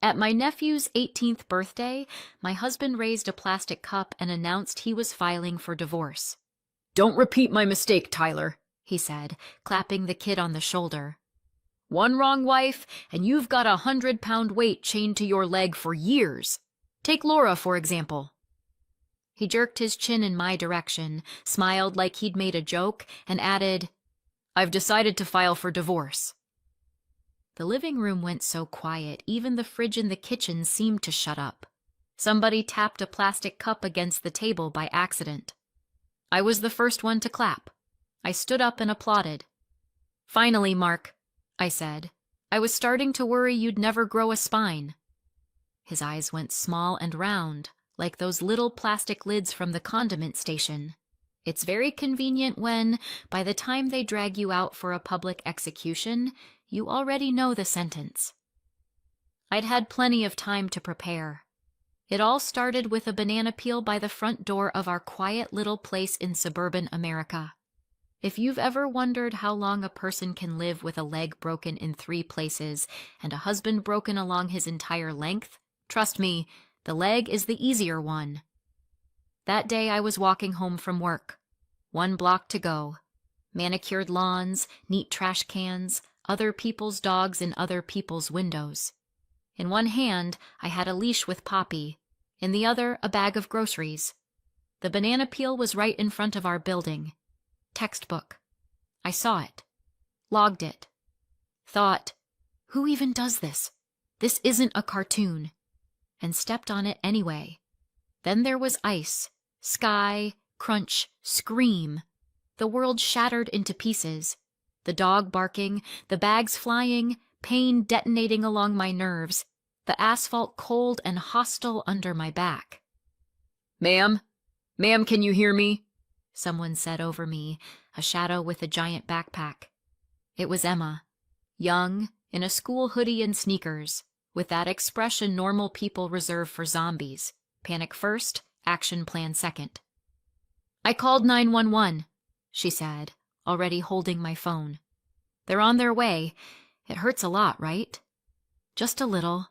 At my nephew's 18th birthday, my husband raised a plastic cup and announced he was filing for divorce. "Don't repeat my mistake, Tyler," he said, clapping the kid on the shoulder. "One wrong wife, and you've got a 100-pound weight chained to your leg for years. Take Laura, for example." He jerked his chin in my direction, smiled like he'd made a joke, and added, "I've decided to file for divorce." The living room went so quiet, even the fridge in the kitchen seemed to shut up. Somebody tapped a plastic cup against the table by accident. I was the first one to clap. I stood up and applauded. "Finally, Mark," I said. "I was starting to worry you'd never grow a spine." His eyes went small and round, like those little plastic lids from the condiment station. It's very convenient when, by the time they drag you out for a public execution, you already know the sentence. I'd had plenty of time to prepare. It all started with a banana peel by the front door of our quiet little place in suburban America. If you've ever wondered how long a person can live with a leg broken in 3 places and a husband broken along his entire length, trust me, the leg is the easier one. That day I was walking home from work. 1 block to go. Manicured lawns, neat trash cans, other people's dogs in other people's windows. In one hand, I had a leash with Poppy. In the other, a bag of groceries. The banana peel was right in front of our building. Textbook. I saw it. Logged it. Thought, who even does this? This isn't a cartoon. And stepped on it anyway. Then there was ice, sky, crunch, scream. The world shattered into pieces. The dog barking, the bags flying, pain detonating along my nerves, the asphalt cold and hostile under my back. "Ma'am? Ma'am, can you hear me?" someone said over me, a shadow with a giant backpack. It was Emma, young, in a school hoodie and sneakers, with that expression normal people reserve for zombies. Panic first, action plan second. "I called 911, she said, already holding my phone. "They're on their way. It hurts a lot, right?" "Just a little."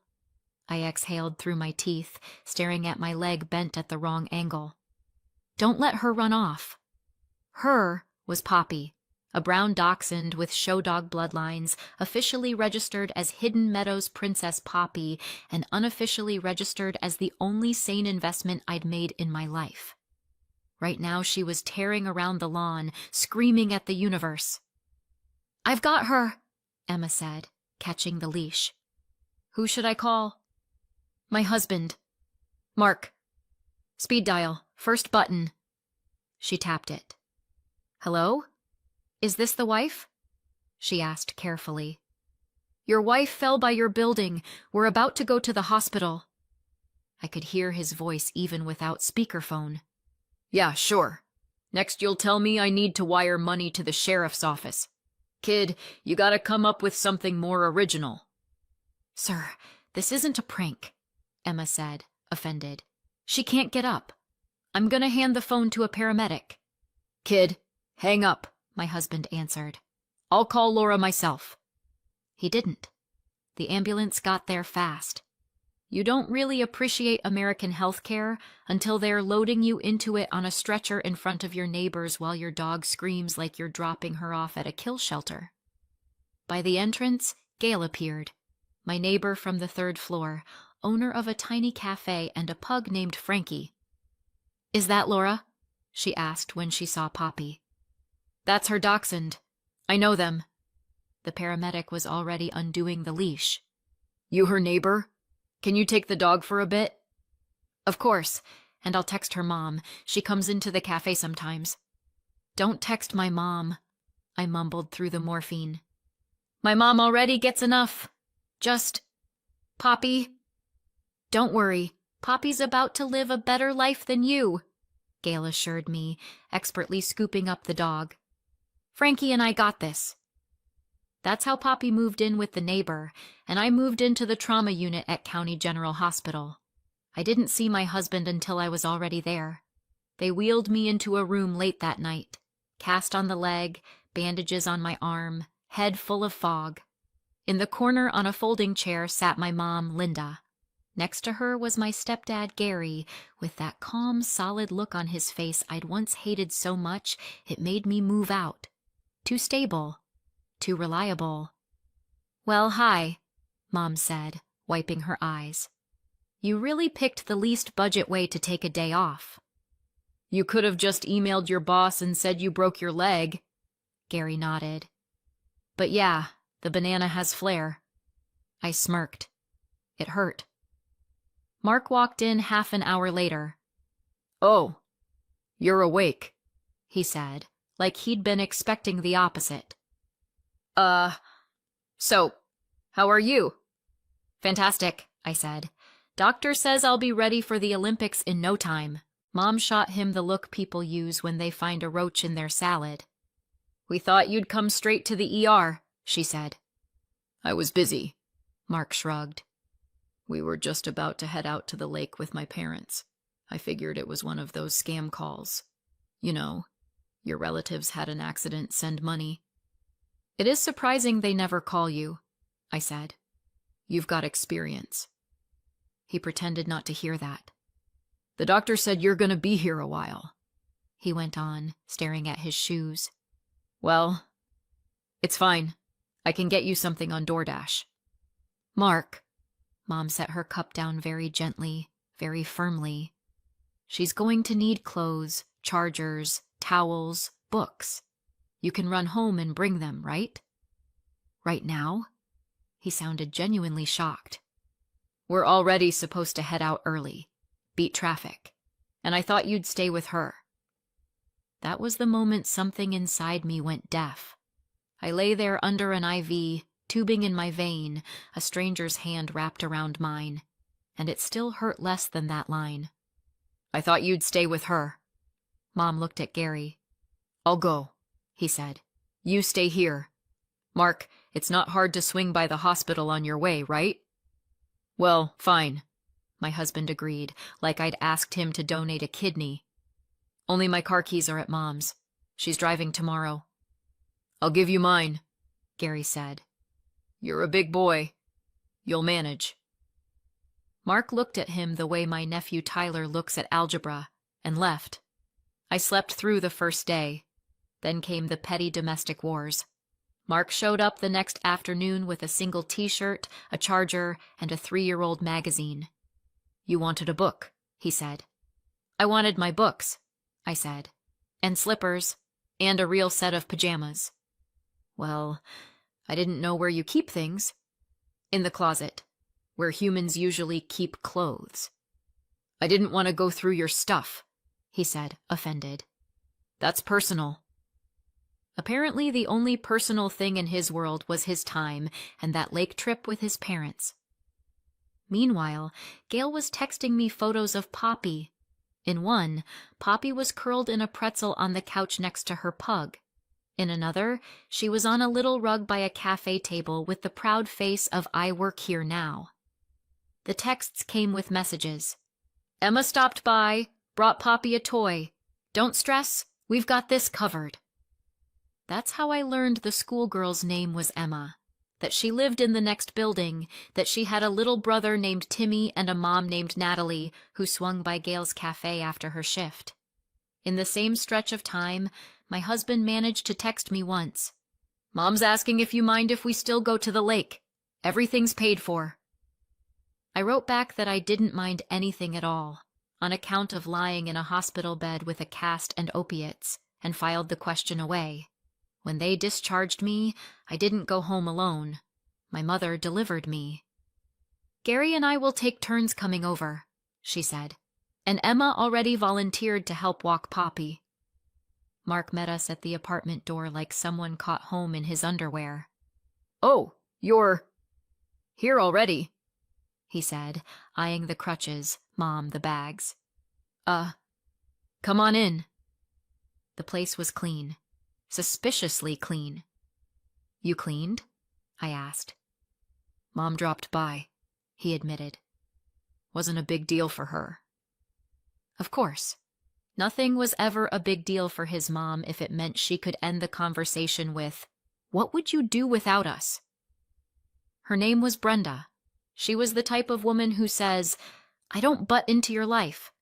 I exhaled through my teeth, staring at my leg bent at the wrong angle. "Don't let her run off." Her was Poppy, a brown dachshund with show dog bloodlines, officially registered as Hidden Meadows Princess Poppy and unofficially registered as the only sane investment I'd made in my life. Right now she was tearing around the lawn, screaming at the universe. "I've got her," Emma said, catching the leash. "Who should I call?" "My husband. Mark. Speed dial, first button." She tapped it. "Hello? Is this the wife?" she asked carefully. "Your wife fell by your building. We're about to go to the hospital." I could hear his voice even without speakerphone. "Yeah, sure. Next you'll tell me I need to wire money to the sheriff's office. Kid, you gotta come up with something more original." "Sir, this isn't a prank," Emma said, offended. "She can't get up. I'm gonna hand the phone to a paramedic." "Kid, hang up," my husband answered. "I'll call Laura myself." He didn't. The ambulance got there fast. You don't really appreciate American healthcare until they're loading you into it on a stretcher in front of your neighbors while your dog screams like you're dropping her off at a kill shelter. By the entrance, Gail appeared, my neighbor from the 3rd floor, owner of a tiny cafe and a pug named Frankie. "Is that Laura?" she asked when she saw Poppy. "That's her dachshund. I know them." The paramedic was already undoing the leash. "You her neighbor? Can you take the dog for a bit?" "Of course, and I'll text her mom. She comes into the cafe sometimes." "Don't text my mom," I mumbled through the morphine. "My mom already gets enough. Just... Poppy." "Don't worry, Poppy's about to live a better life than you," Gail assured me, expertly scooping up the dog. "Frankie and I got this." That's how Poppy moved in with the neighbor, and I moved into the trauma unit at County General Hospital. I didn't see my husband until I was already there. They wheeled me into a room late that night, cast on the leg, bandages on my arm, head full of fog. In the corner on a folding chair sat my mom, Linda. Next to her was my stepdad, Gary, with that calm, solid look on his face I'd once hated so much it made me move out. Too stable. Too reliable. "Well, hi," Mom said, wiping her eyes. "You really picked the least budget way to take a day off." "You could have just emailed your boss and said you broke your leg." Gary nodded. "But yeah, the banana has flair." I smirked. It hurt. Mark walked in half an hour later. "Oh, you're awake," he said, like he'd been expecting the opposite. So, how are you?" "Fantastic," I said. "Doctor says I'll be ready for the Olympics in no time." Mom shot him the look people use when they find a roach in their salad. "We thought you'd come straight to the ER, she said. "I was busy," Mark shrugged. "We were just about to head out to the lake with my parents. I figured it was one of those scam calls. You know, your relatives had an accident, send money." "It is surprising they never call you," I said. "You've got experience." He pretended not to hear that. "The doctor said you're going to be here a while," he went on, staring at his shoes. "Well, it's fine. I can get you something on DoorDash." "Mark," Mom set her cup down very gently, very firmly. "She's going to need clothes, chargers, towels, books. You can run home and bring them, right?" "Right now?" He sounded genuinely shocked. "We're already supposed to head out early, beat traffic, and I thought you'd stay with her." That was the moment something inside me went deaf. I lay there under an IV, tubing in my vein, a stranger's hand wrapped around mine, and it still hurt less than that line. "I thought you'd stay with her." Mom looked at Gary. "I'll go," he said. "You stay here. Mark, it's not hard to swing by the hospital on your way, right?" "Well, fine," my husband agreed, like I'd asked him to donate a kidney. "Only my car keys are at Mom's. She's driving tomorrow." "I'll give you mine," Gary said. "You're a big boy. You'll manage." Mark looked at him the way my nephew Tyler looks at algebra, and left. I slept through the first day. Then came the petty domestic wars. Mark showed up the next afternoon with a single t-shirt, a charger, and a 3-year-old magazine. "You wanted a book," he said. "I wanted my books," I said, "and slippers, and a real set of pajamas." "Well, I didn't know where you keep things." "In the closet, where humans usually keep clothes." "I didn't want to go through your stuff," he said, offended. "That's personal." Apparently the only personal thing in his world was his time and that lake trip with his parents. Meanwhile, Gail was texting me photos of Poppy. In one, Poppy was curled in a pretzel on the couch next to her pug. In another, she was on a little rug by a cafe table with the proud face of "I work here now." The texts came with messages. "Emma stopped by, brought Poppy a toy. Don't stress, we've got this covered." That's how I learned the schoolgirl's name was Emma, that she lived in the next building, that she had a little brother named Timmy and a mom named Natalie who swung by Gail's cafe after her shift. In the same stretch of time, my husband managed to text me once. "Mom's asking if you mind if we still go to the lake. Everything's paid for." I wrote back that I didn't mind anything at all, on account of lying in a hospital bed with a cast and opiates, and filed the question away. When they discharged me, I didn't go home alone. My mother delivered me. "Gary and I will take turns coming over," she said, "and Emma already volunteered to help walk Poppy." Mark met us at the apartment door like someone caught home in his underwear. "Oh, you're here already," he said, eyeing the crutches, Mom the bags. Come on in." The place was clean. Suspiciously clean. "You cleaned?" I asked. "Mom dropped by," he admitted. "Wasn't a big deal for her." Of course. Nothing was ever a big deal for his mom if it meant she could end the conversation with, "What would you do without us?" Her name was Brenda. She was the type of woman who says, "I don't butt into your life,"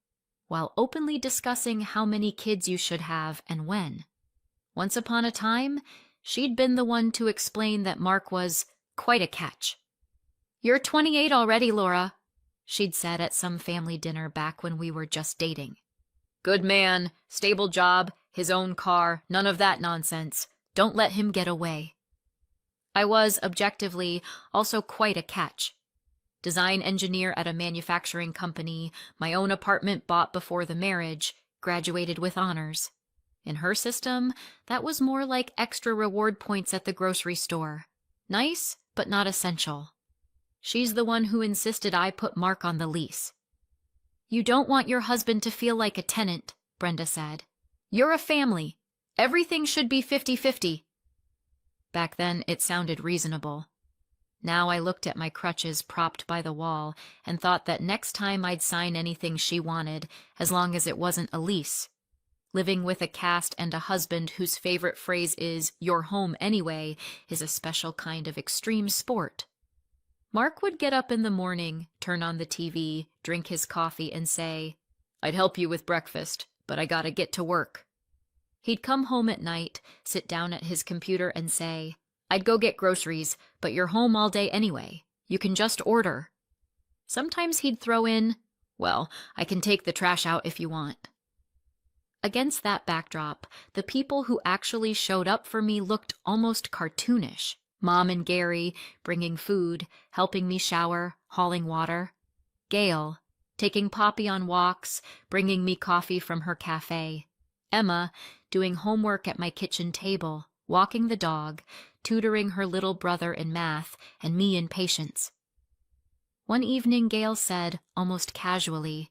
while openly discussing how many kids you should have and when. Once upon a time, she'd been the one to explain that Mark was quite a catch. "You're 28 already, Laura," she'd said at some family dinner back when we were just dating. "Good man, stable job, his own car, none of that nonsense. Don't let him get away." I was, objectively, also quite a catch. Design engineer at a manufacturing company, my own apartment bought before the marriage, graduated with honors. In her system, that was more like extra reward points at the grocery store. Nice, but not essential. She's the one who insisted I put Mark on the lease. "You don't want your husband to feel like a tenant," Brenda said. "You're a family. Everything should be 50-50. Back then, it sounded reasonable. Now I looked at my crutches propped by the wall and thought that next time I'd sign anything she wanted, as long as it wasn't a lease. Living with a cast and a husband whose favorite phrase is "you're home anyway" is a special kind of extreme sport. Mark would get up in the morning, turn on the TV, drink his coffee, and say, "I'd help you with breakfast, but I gotta get to work." He'd come home at night, sit down at his computer and say, "I'd go get groceries, but you're home all day anyway. You can just order." Sometimes he'd throw in, "Well, I can take the trash out if you want." Against that backdrop, the people who actually showed up for me looked almost cartoonish. Mom and Gary, bringing food, helping me shower, hauling water. Gail, taking Poppy on walks, bringing me coffee from her cafe. Emma, doing homework at my kitchen table, walking the dog, tutoring her little brother in math, and me in patience. One evening Gail said, almost casually,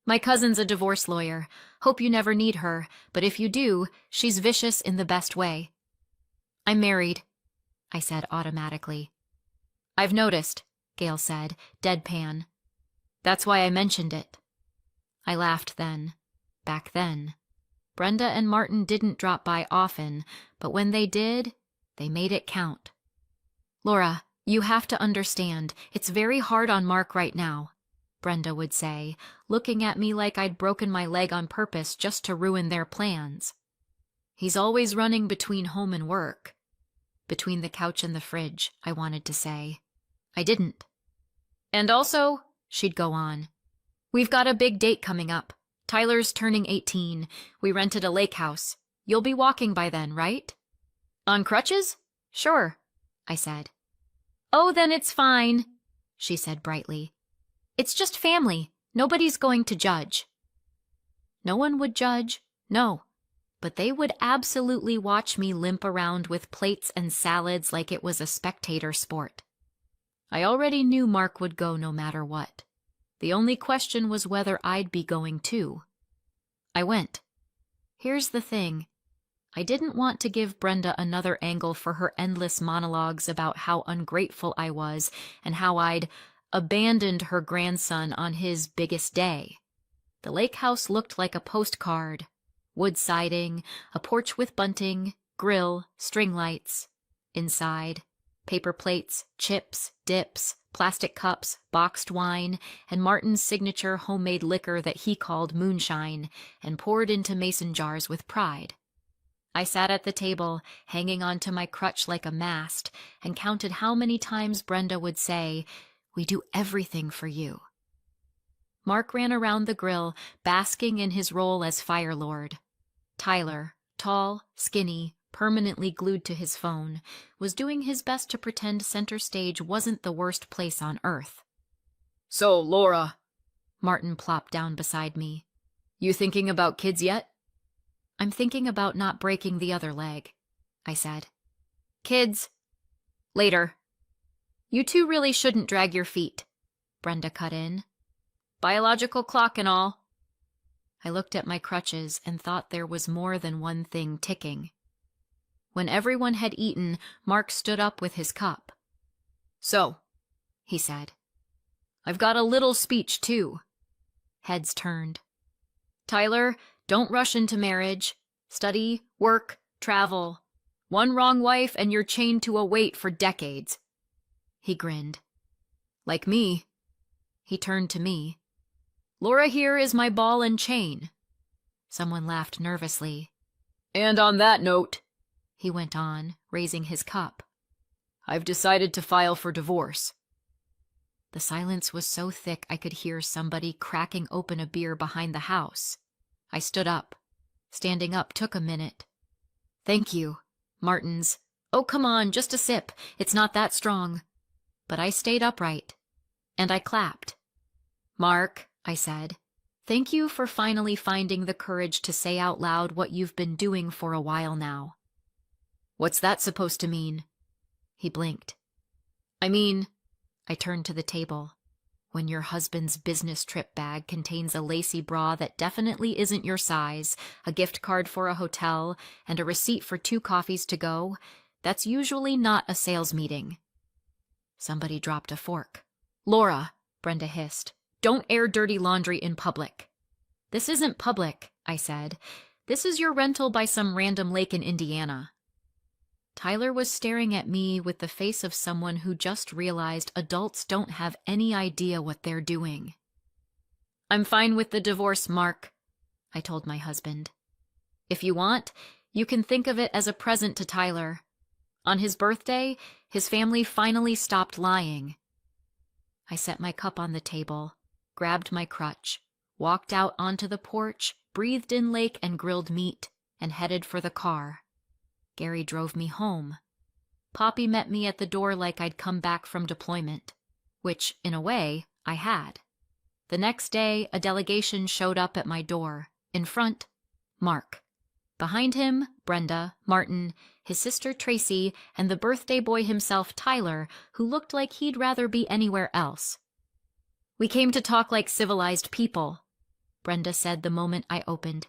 "My cousin's a divorce lawyer. Hope you never need her, but if you do, she's vicious in the best way." "I'm married," I said automatically. "I've noticed," Gail said, deadpan. "That's why I mentioned it." I laughed then. Back then. Brenda and Martin didn't drop by often, but when they did, they made it count. "Laura, you have to understand, it's very hard on Mark right now," Brenda would say, looking at me like I'd broken my leg on purpose just to ruin their plans. "He's always running between home and work." Between the couch and the fridge, I wanted to say. I didn't. "And also," she'd go on, "we've got a big date coming up. Tyler's turning 18. We rented a lake house. You'll be walking by then, right?" "On crutches?" "Sure," I said. "Oh, then it's fine," she said brightly. "It's just family. Nobody's going to judge." No one would judge, no. But they would absolutely watch me limp around with plates and salads like it was a spectator sport. I already knew Mark would go no matter what. The only question was whether I'd be going too. I went. Here's the thing. I didn't want to give Brenda another angle for her endless monologues about how ungrateful I was and how I'd abandoned her grandson on his biggest day. The lake house looked like a postcard. Wood siding, a porch with bunting, grill, string lights. Inside, paper plates, chips, dips, plastic cups, boxed wine, and Martin's signature homemade liquor that he called moonshine and poured into mason jars with pride. I sat at the table, hanging onto my crutch like a mast, and counted how many times Brenda would say, "We do everything for you." Mark ran around the grill, basking in his role as Fire Lord. Tyler, tall, skinny, permanently glued to his phone, was doing his best to pretend center stage wasn't the worst place on earth. "So, Laura," Martin plopped down beside me, "you thinking about kids yet?" "I'm thinking about not breaking the other leg," I said. "Kids, later." "You two really shouldn't drag your feet," Brenda cut in. "Biological clock and all." I looked at my crutches and thought there was more than one thing ticking. When everyone had eaten, Mark stood up with his cup. "So," he said, "I've got a little speech, too." Heads turned. "Tyler, don't rush into marriage. Study, work, travel. One wrong wife and you're chained to a weight for decades." He grinned. Like me. He turned to me. Laura here is my ball and chain. Someone laughed nervously. And on that note, he went on, raising his cup, I've decided to file for divorce. The silence was so thick I could hear somebody cracking open a beer behind the house. I stood up. Standing up took a minute. Thank you. Martin's. Oh, come on, just a sip. It's not that strong. But I stayed upright. And I clapped. Mark, I said, thank you for finally finding the courage to say out loud what you've been doing for a while now. What's that supposed to mean? He blinked. I mean, I turned to the table. When your husband's business trip bag contains a lacy bra that definitely isn't your size, a gift card for a hotel, and a receipt for 2 coffees to go, that's usually not a sales meeting. Somebody dropped a fork. Laura, Brenda hissed, don't air dirty laundry in public. This isn't public, I said. This is your rental by some random lake in Indiana. Tyler was staring at me with the face of someone who just realized adults don't have any idea what they're doing. I'm fine with the divorce, Mark, I told my husband. If you want, you can think of it as a present to Tyler. On his birthday, his family finally stopped lying. I set my cup on the table, grabbed my crutch, walked out onto the porch, breathed in lake and grilled meat, and headed for the car. Gary drove me home. Poppy met me at the door like I'd come back from deployment, which, in a way, I had. The next day, a delegation showed up at my door. In front, Mark. Behind him, Brenda, Martin, his sister Tracy, and the birthday boy himself, Tyler, who looked like he'd rather be anywhere else. We came to talk like civilized people, Brenda said the moment I opened.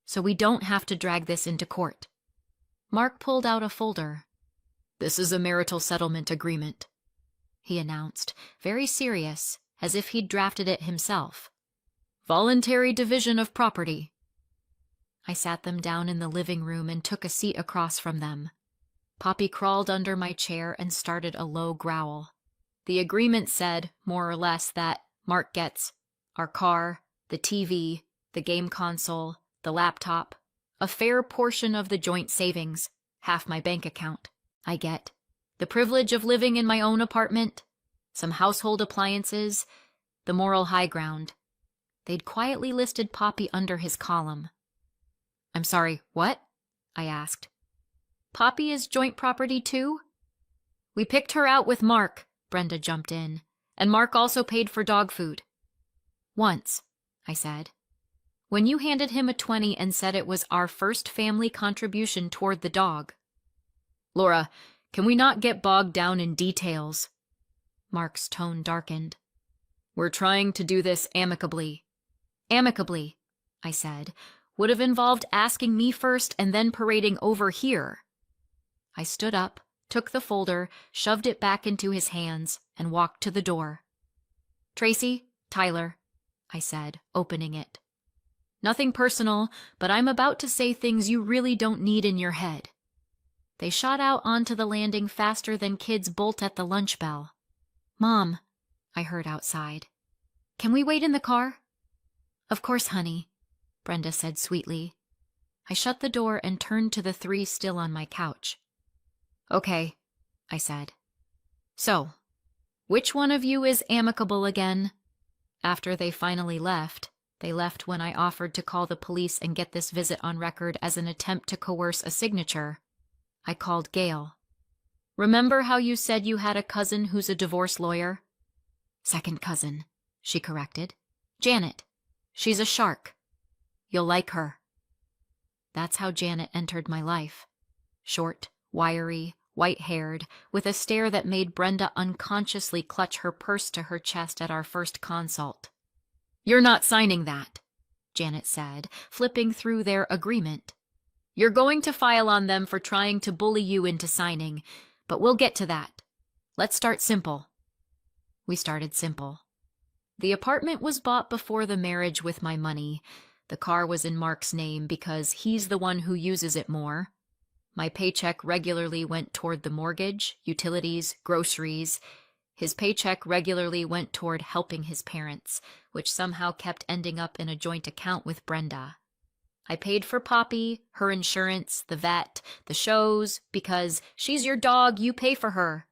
So we don't have to drag this into court. Mark pulled out a folder. This is a marital settlement agreement, he announced, very serious, as if he'd drafted it himself. Voluntary division of property. I sat them down in the living room and took a seat across from them. Poppy crawled under my chair and started a low growl. The agreement said, more or less, that Mark gets our car, the TV, the game console, the laptop, a fair portion of the joint savings, half my bank account. I get the privilege of living in my own apartment, some household appliances, the moral high ground. They'd quietly listed Poppy under his column. I'm sorry, what? I asked. Poppy is joint property too? We picked her out with Mark, Brenda jumped in, and Mark also paid for dog food. Once, I said. When you handed him a 20 and said it was our first family contribution toward the dog. Laura, can we not get bogged down in details? Mark's tone darkened. We're trying to do this amicably. Amicably, I said, would have involved asking me first and then parading over here. I stood up, took the folder, shoved it back into his hands, and walked to the door. Tracy, Tyler, I said, opening it. Nothing personal, but I'm about to say things you really don't need in your head. They shot out onto the landing faster than kids bolt at the lunch bell. Mom, I heard outside. Can we wait in the car? Of course, honey, Brenda said sweetly. I shut the door and turned to the 3 still on my couch. Okay, I said. So, which one of you is amicable again? After they finally left, they left when I offered to call the police and get this visit on record as an attempt to coerce a signature. I called Gail. Remember how you said you had a cousin who's a divorce lawyer? Second cousin, she corrected. Janet. She's a shark. You'll like her. That's how Janet entered my life. Short, wiry, white-haired, with a stare that made Brenda unconsciously clutch her purse to her chest at our first consult. You're not signing that, Janet said, flipping through their agreement. You're going to file on them for trying to bully you into signing, but we'll get to that. Let's start simple. We started simple. The apartment was bought before the marriage with my money. The car was in Mark's name because he's the one who uses it more. My paycheck regularly went toward the mortgage, utilities, groceries, His paycheck regularly went toward helping his parents, which somehow kept ending up in a joint account with Brenda. I paid for Poppy, her insurance, the vet, the shows, because she's your dog, you pay for her.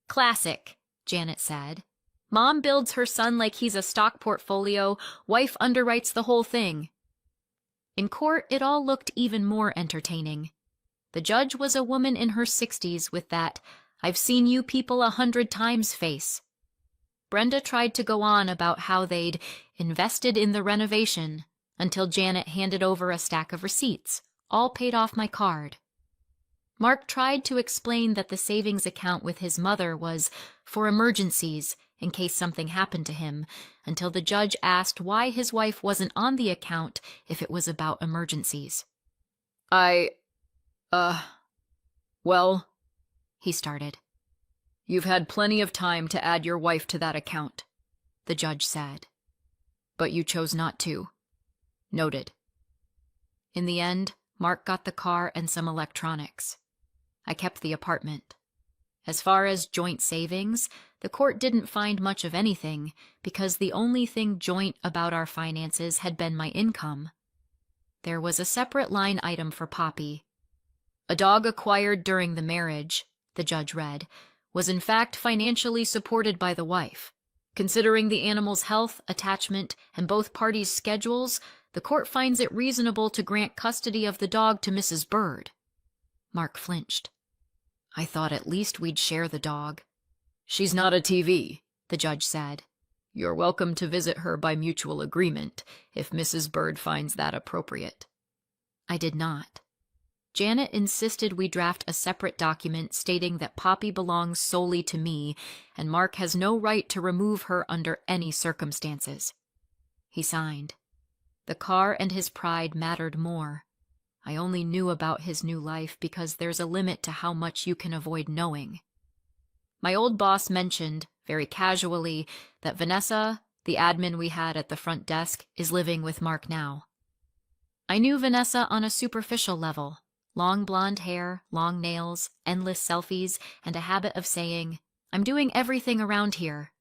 Classic, Janet said. Mom builds her son like he's a stock portfolio, wife underwrites the whole thing. In court, it all looked even more entertaining. The judge was a woman in her 60s with that "I've seen you people 100 times" face. Brenda tried to go on about how they'd invested in the renovation until Janet handed over a stack of receipts, all paid off my card. Mark tried to explain that the savings account with his mother was for emergencies in case something happened to him, until the judge asked why his wife wasn't on the account if it was about emergencies. Well, he started. "You've had plenty of time to add your wife to that account," the judge said. "But you chose not to. Noted." In the end, Mark got the car and some electronics. I kept the apartment. As far as joint savings, the court didn't find much of anything because the only thing joint about our finances had been my income. There was a separate line item for Poppy. "A dog acquired during the marriage," the judge read, "was in fact financially supported by the wife. Considering the animal's health, attachment, and both parties' schedules, the court finds it reasonable to grant custody of the dog to Mrs. Bird." Mark flinched. "I thought at least we'd share the dog." "She's not a TV," the judge said. "You're welcome to visit her by mutual agreement, if Mrs. Bird finds that appropriate." I did not. Janet insisted we draft a separate document stating that Poppy belongs solely to me, and Mark has no right to remove her under any circumstances. He signed. The car and his pride mattered more. I only knew about his new life because there's a limit to how much you can avoid knowing. My old boss mentioned, very casually, that Vanessa, the admin we had at the front desk, is living with Mark now. I knew Vanessa on a superficial level. Long blonde hair, long nails, endless selfies, and a habit of saying, "I'm doing everything around here,"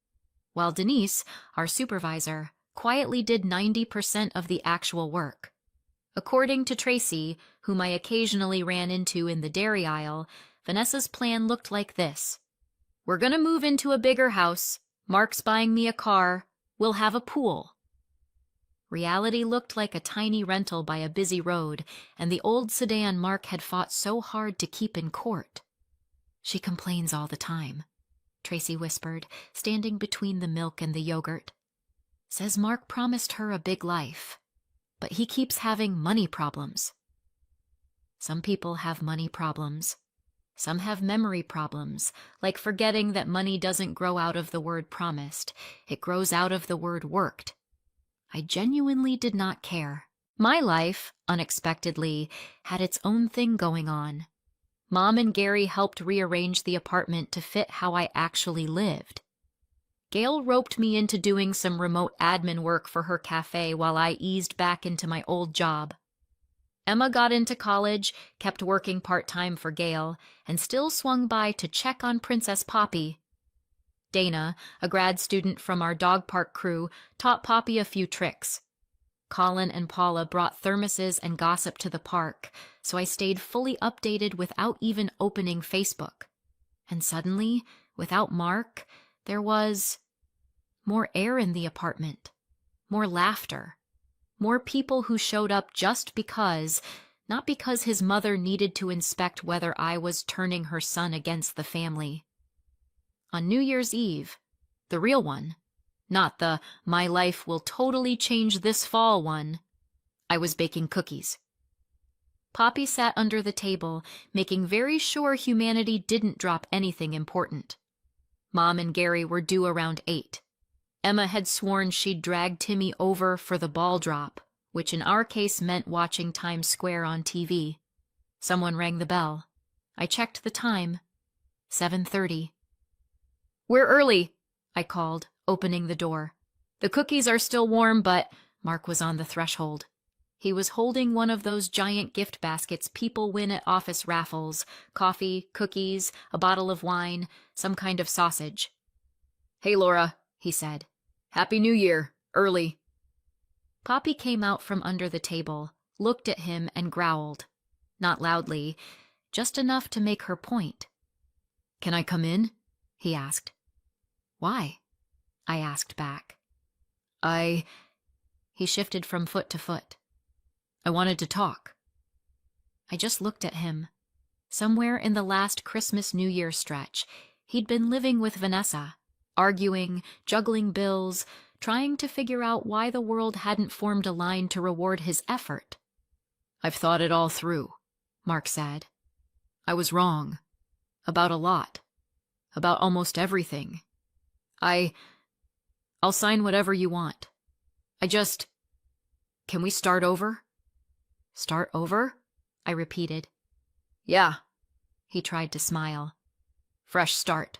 while Denise, our supervisor, quietly did 90% of the actual work. According to Tracy, whom I occasionally ran into in the dairy aisle, Vanessa's plan looked like this. "We're gonna move into a bigger house. Mark's buying me a car. We'll have a pool." Reality looked like a tiny rental by a busy road, and the old sedan Mark had fought so hard to keep in court. "She complains all the time," Tracy whispered, standing between the milk and the yogurt. "Says Mark promised her a big life, but he keeps having money problems." Some people have money problems. Some have memory problems, like forgetting that money doesn't grow out of the word promised. It grows out of the word worked. I genuinely did not care. My life, unexpectedly, had its own thing going on. Mom and Gary helped rearrange the apartment to fit how I actually lived. Gail roped me into doing some remote admin work for her cafe while I eased back into my old job. Emma got into college, kept working part-time for Gail, and still swung by to check on Princess Poppy. Dana, a grad student from our dog park crew, taught Poppy a few tricks. Colin and Paula brought thermoses and gossip to the park, so I stayed fully updated without even opening Facebook. And suddenly, without Mark, there was more air in the apartment, more laughter, more people who showed up just because, not because his mother needed to inspect whether I was turning her son against the family. On New Year's Eve, the real one, not the "my life will totally change this fall" one, I was baking cookies. Poppy sat under the table, making very sure humanity didn't drop anything important. Mom and Gary were due around 8. Emma had sworn she'd drag Timmy over for the ball drop, which in our case meant watching Times Square on TV. Someone rang the bell. I checked the time. 7:30. "We're early," I called, opening the door. "The cookies are still warm, but—" Mark was on the threshold. He was holding one of those giant gift baskets people win at office raffles: coffee, cookies, a bottle of wine, some kind of sausage. "Hey, Laura," he said. "Happy New Year, early." Poppy came out from under the table, looked at him, and growled. Not loudly, just enough to make her point. "Can I come in?" He asked. "Why?" I asked back. He shifted from foot to foot. I wanted to talk." I just looked at him. Somewhere in the last Christmas-New Year stretch, he'd been living with Vanessa, arguing, juggling bills, trying to figure out why the world hadn't formed a line to reward his effort. "I've thought it all through," Mark said. "I was wrong. About a lot. About almost everything. I'll sign whatever you want. Can we start over?" "Start over?" I repeated. "Yeah." He tried to smile. "Fresh start."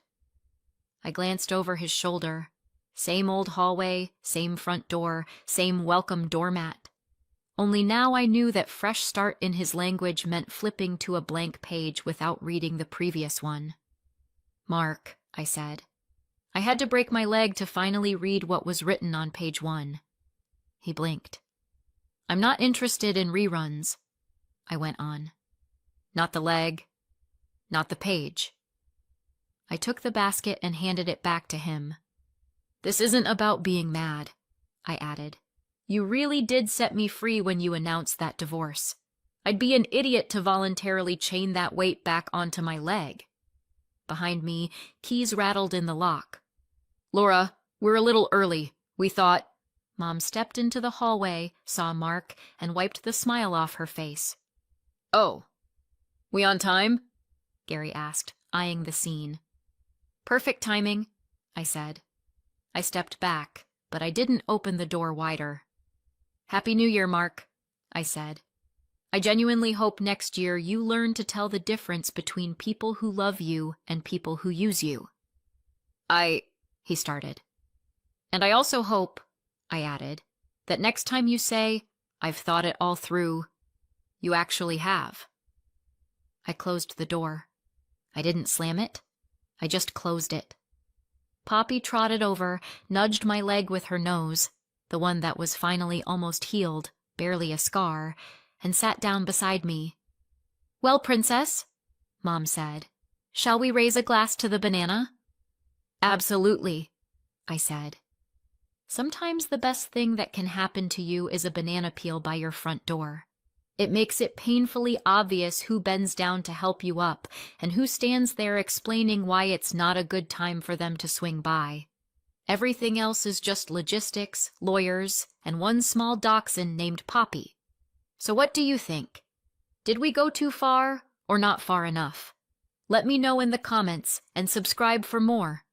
I glanced over his shoulder. Same old hallway, same front door, same welcome doormat. Only now I knew that fresh start in his language meant flipping to a blank page without reading the previous one. "Mark," I said. I had to break my leg to finally read what was written on page 1. He blinked. "I'm not interested in reruns," I went on. "Not the leg, not the page." I took the basket and handed it back to him. "This isn't about being mad," I added. "You really did set me free when you announced that divorce. I'd be an idiot to voluntarily chain that weight back onto my leg." Behind me, keys rattled in the lock. "Laura, we're a little early. We thought—" Mom stepped into the hallway, saw Mark, and wiped the smile off her face. "Oh, we on time?" Gary asked, eyeing the scene. "Perfect timing," I said. I stepped back, but I didn't open the door wider. "Happy New Year, Mark," I said. "I genuinely hope next year you learn to tell the difference between people who love you and people who use you." He started. "And I also hope," I added, "that next time you say, 'I've thought it all through,' you actually have." I closed the door. I didn't slam it. I just closed it. Poppy trotted over, nudged my leg with her nose, the one that was finally almost healed, barely a scar, and sat down beside me. "Well, Princess," Mom said, "shall we raise a glass to the banana?" "Absolutely," I said. Sometimes the best thing that can happen to you is a banana peel by your front door. It makes it painfully obvious who bends down to help you up and who stands there explaining why it's not a good time for them to swing by. Everything else is just logistics, lawyers, and one small dachshund named Poppy. So what do you think? Did we go too far or not far enough? Let me know in the comments and subscribe for more.